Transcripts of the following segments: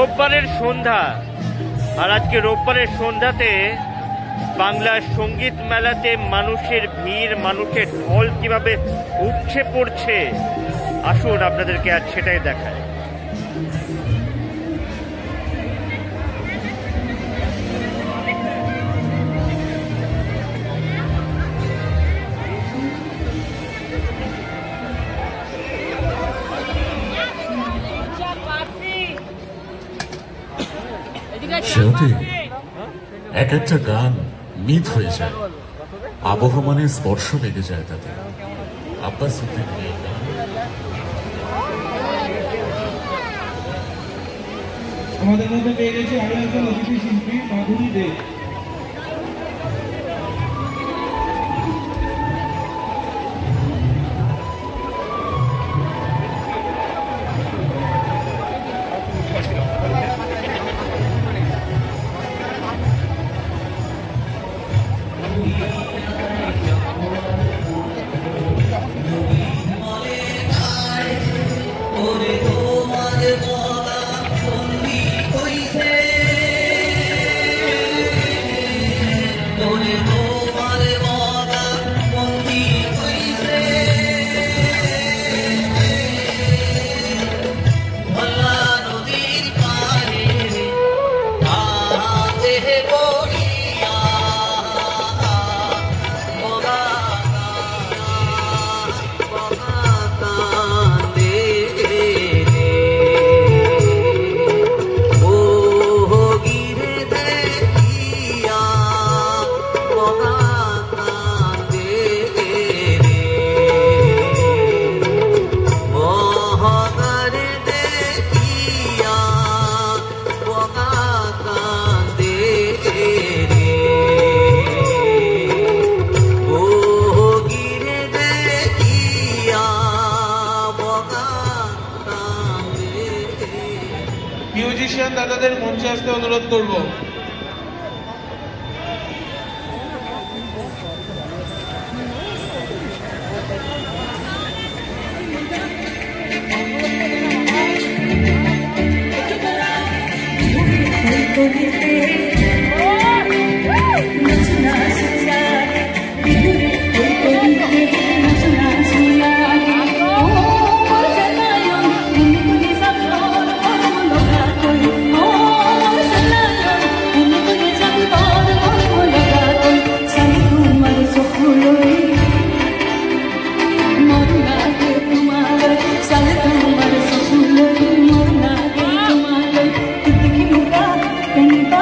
রোববারের সন্ধ্যা, আর আজকে রোববারের সন্ধ্যাতে বাংলার সঙ্গীত মেলাতে মানুষের ভিড়, মানুষের ঢল কিভাবে উপচে পড়ছে, আসুন আপনাদেরকে আজ সেটাই দেখায়। এক একটা গান মিথ হয়ে যায়, আবহমানে স্পর্শ লেগে যায় তাতে। আব্বাস উদ্দিনের এই গান আমাদের মধ্যে পেয়ে গেছে আরো একজন অতিথি শিল্পী মাধুরী দে। মিউজিশিয়ান দাদাদের মঞ্চে আসতে অনুরোধ করব। Thank you.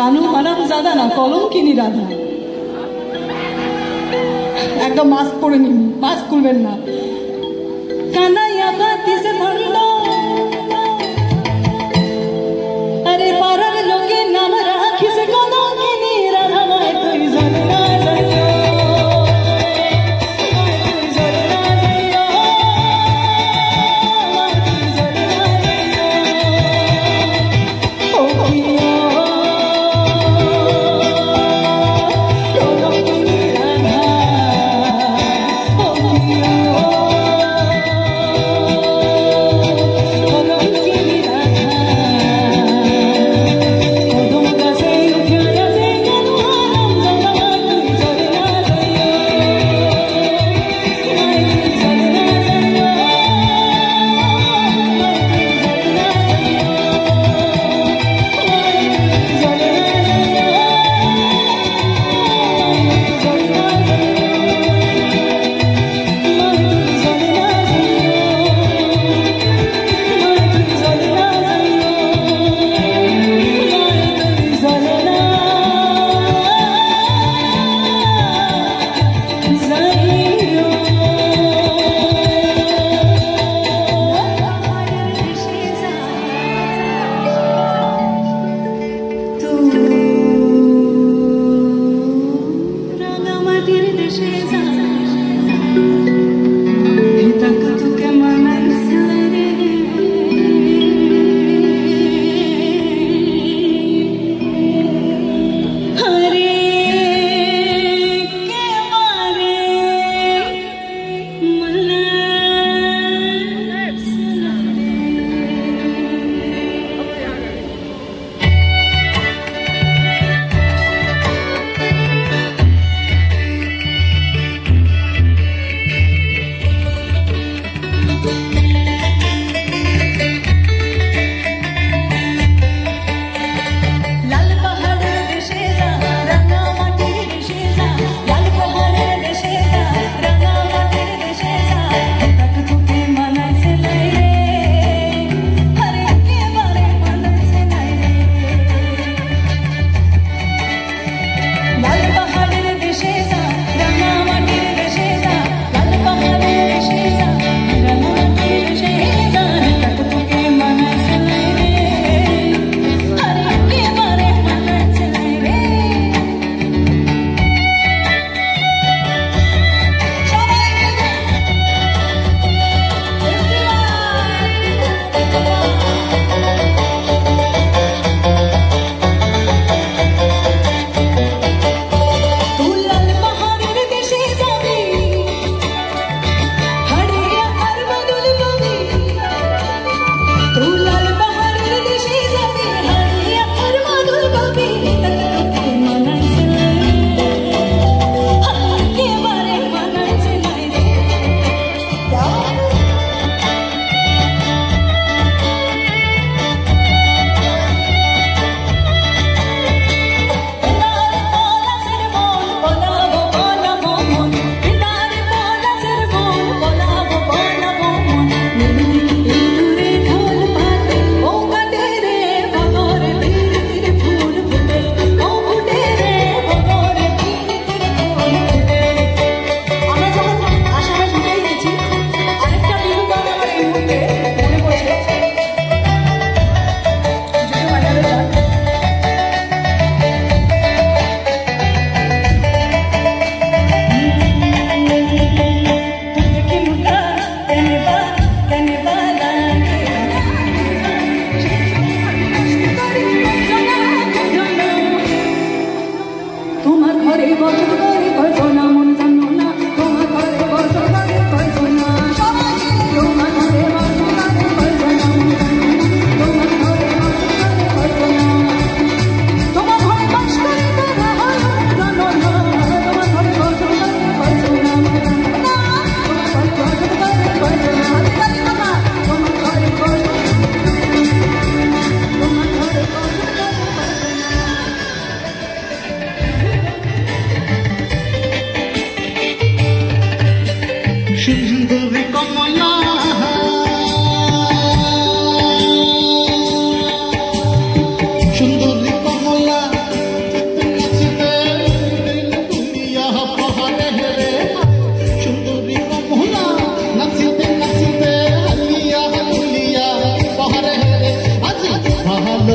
কানু হারামজাদা না, কলঙ্কিনী রাধা। একদম মাস্ক পরে নিন, মাস্ক খুলবেন না। কানাইয়া বাতি সে ভণ্ড, আরে পাড়ার লোকে নাম রাখিস কলঙ্কিনী রাধা। মায় তুই জলনা যাইও, তুই জলনা যাইও, তুই জলনা যাইও। ও প্রিয় কলঙ্কিনী রাধা, ও প্রিয়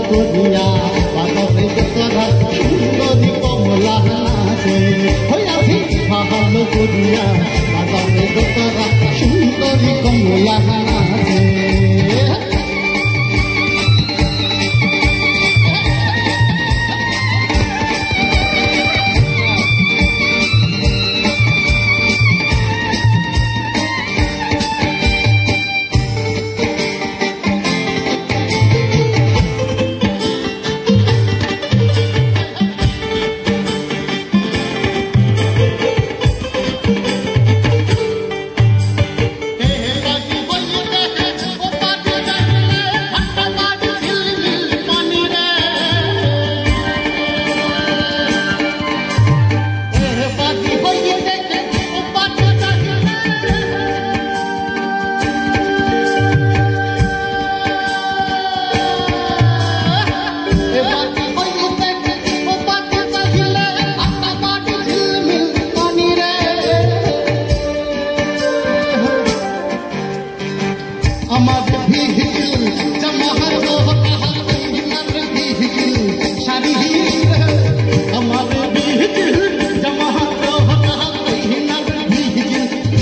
করিয়া বাজারে তোরা সুন্দরী কমলা নাচে হইয়াছি ভালো করিয়া বাজারে তোরা সুন্দরী কমলা নাচে আমাদের ভিহিল জমাহার রোহতা ইনার ভিহিল শাড়ি আমাদের ভিহিল জমাহার রোহতা ইনার ভিহিল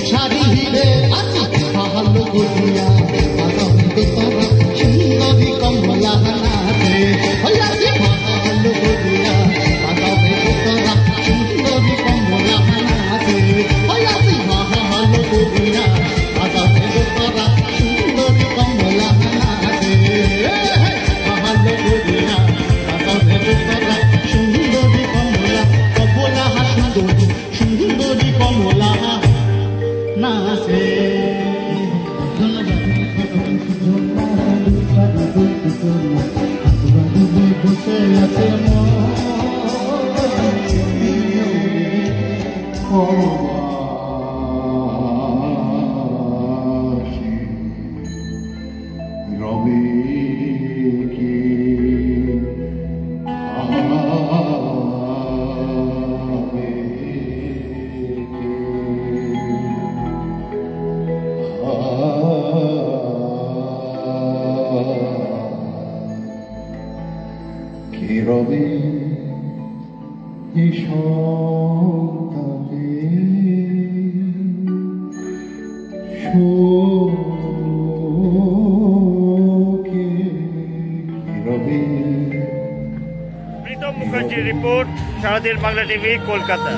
শাড়ি রে আছি ভালো করিয়া বাজারে তোরা সুন্দরী কমলা নাচে হইয়াছি ভালো করিয়া বাজারে তোরা সুন্দরী কমলা নাচে হইয়াছি ভালো করিয়া বাজারে তোরা সুন্দরী কমলা নাচে বসে আছে রবি কি রবি সন্তানে শোকে রবি প্রীতম মুখার্জির রিপোর্ট, সারাদিন বাংলা টিভি, কলকাতা।